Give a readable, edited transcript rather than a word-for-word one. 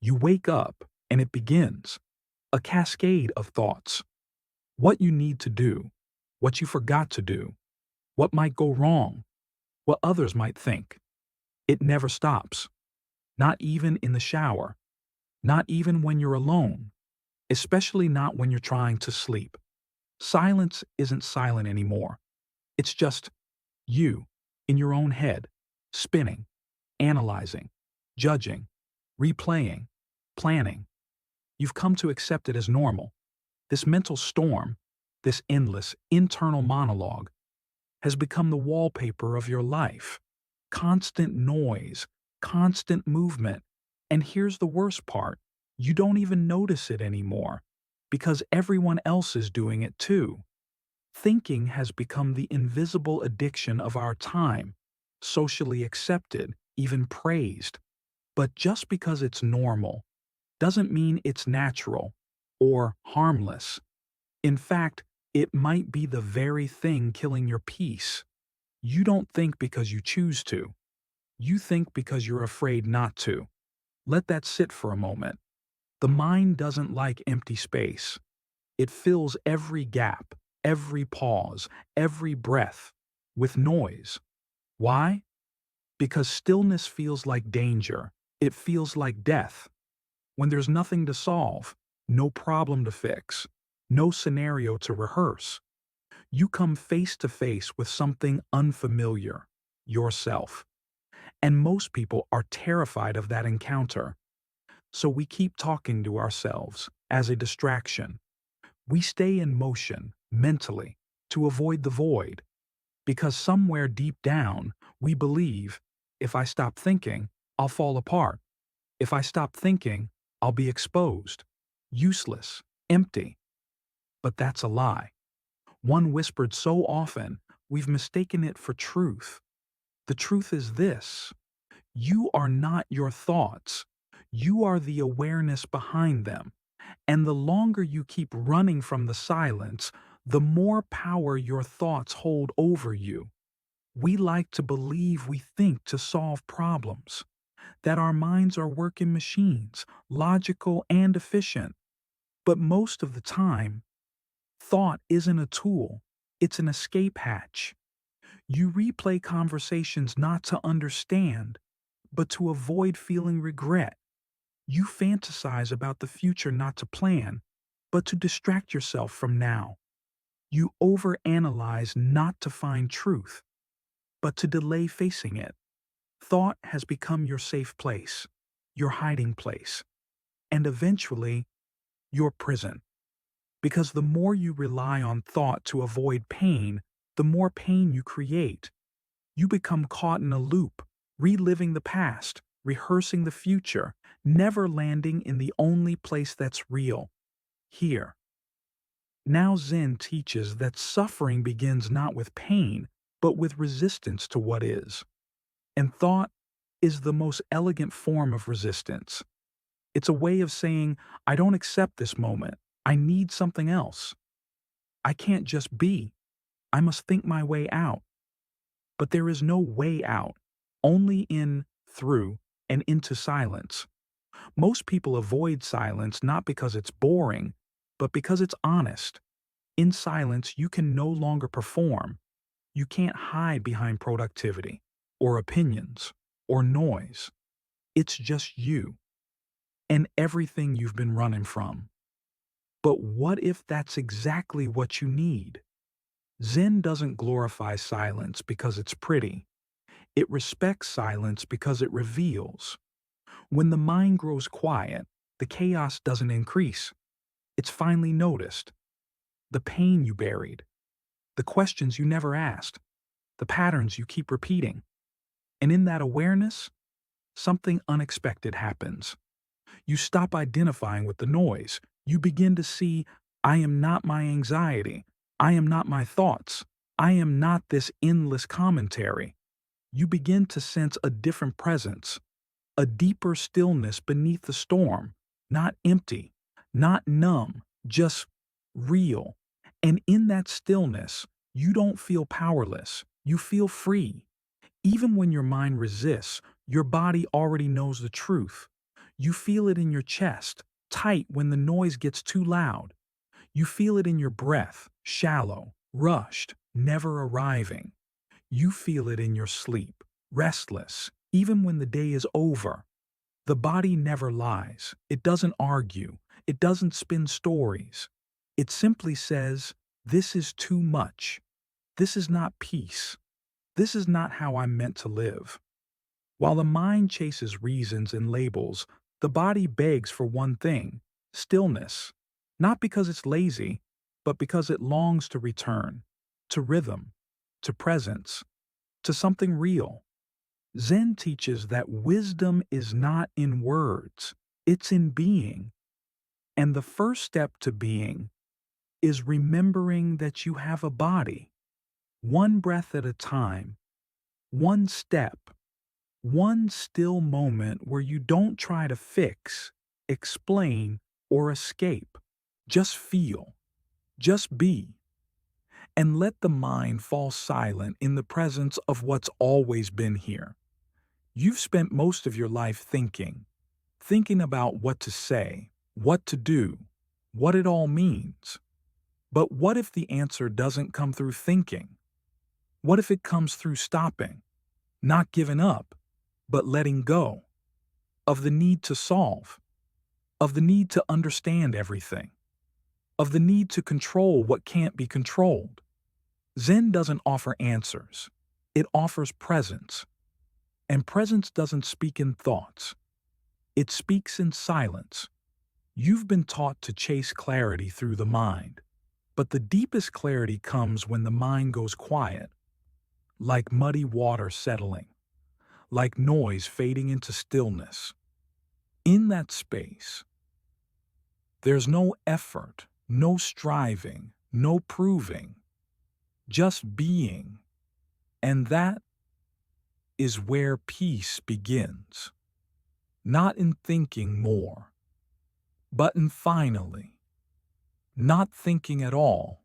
You wake up and it begins. A cascade of thoughts. What you need to do, what you forgot to do, what might go wrong, what others might think. It never stops. Not even in the shower. Not even when you're alone. Especially not when you're trying to sleep. Silence isn't silent anymore. It's just you, in your own head, spinning, analyzing, judging, replaying, planning. You've come to accept it as normal. This mental storm, this endless internal monologue, has become the wallpaper of your life. Constant noise, constant movement. And here's the worst part. You don't even notice it anymore because everyone else is doing it too. Thinking has become the invisible addiction of our time, socially accepted, even praised. But just because it's normal doesn't mean it's natural or harmless. In fact, it might be the very thing killing your peace. You don't think because you choose to. You think because you're afraid not to. Let that sit for a moment. The mind doesn't like empty space. It fills every gap, every pause, every breath with noise. Why? Because stillness feels like danger. It feels like death. When there's nothing to solve, no problem to fix, no scenario to rehearse, you come face to face with something unfamiliar, yourself. And most people are terrified of that encounter. So we keep talking to ourselves as a distraction. We stay in motion, mentally, to avoid the void. Because somewhere deep down, we believe, if I stop thinking, I'll fall apart. If I stop thinking, I'll be exposed, useless, empty. But that's a lie. One whispered so often, we've mistaken it for truth. The truth is this: you are not your thoughts. You are the awareness behind them. And the longer you keep running from the silence, the more power your thoughts hold over you. We like to believe we think to solve problems, that our minds are working machines, logical and efficient. But most of the time, thought isn't a tool, it's an escape hatch. You replay conversations not to understand, but to avoid feeling regret. You fantasize about the future not to plan, but to distract yourself from now. You overanalyze not to find truth, but to delay facing it. Thought has become your safe place, your hiding place, and eventually, your prison. Because the more you rely on thought to avoid pain, the more pain you create. You become caught in a loop, reliving the past, rehearsing the future, never landing in the only place that's real, here. Now Zen teaches that suffering begins not with pain, but with resistance to what is. And thought is the most elegant form of resistance. It's a way of saying, I don't accept this moment. I need something else. I can't just be. I must think my way out. But there is no way out, only in, through, and into silence. Most people avoid silence not because it's boring, but because it's honest. In silence, you can no longer perform. You can't hide behind productivity, or opinions, or noise. It's just you, and everything you've been running from. But what if that's exactly what you need? Zen doesn't glorify silence because it's pretty. It respects silence because it reveals. When the mind grows quiet, the chaos doesn't increase. It's finally noticed. The pain you buried, the questions you never asked, the patterns you keep repeating. And in that awareness, something unexpected happens. You stop identifying with the noise. You begin to see, I am not my anxiety. I am not my thoughts. I am not this endless commentary. You begin to sense a different presence, a deeper stillness beneath the storm, not empty, not numb, just real. And in that stillness, you don't feel powerless. You feel free. Even when your mind resists, your body already knows the truth. You feel it in your chest, tight when the noise gets too loud. You feel it in your breath, shallow, rushed, never arriving. You feel it in your sleep, restless, even when the day is over. The body never lies. It doesn't argue. It doesn't spin stories. It simply says, "This is too much. This is not peace. This is not how I'm meant to live." While the mind chases reasons and labels, the body begs for one thing: stillness. Not because it's lazy, but because it longs to return, to rhythm, to presence, to something real. Zen teaches that wisdom is not in words, it's in being. And the first step to being is remembering that you have a body, one breath at a time, one step, one still moment where you don't try to fix, explain, or escape. Just feel, just be, and let the mind fall silent in the presence of what's always been here. You've spent most of your life thinking about what to say, what to do, what it all means. But what if the answer doesn't come through thinking? What if it comes through stopping, not giving up, but letting go of the need to solve, of the need to understand everything, of the need to control what can't be controlled? Zen doesn't offer answers. It offers presence. And presence doesn't speak in thoughts. It speaks in silence. You've been taught to chase clarity through the mind. But the deepest clarity comes when the mind goes quiet, like muddy water settling, like noise fading into stillness. In that space, there's no effort, no striving, no proving, just being. And that is where peace begins. Not in thinking more, but in finally not thinking at all.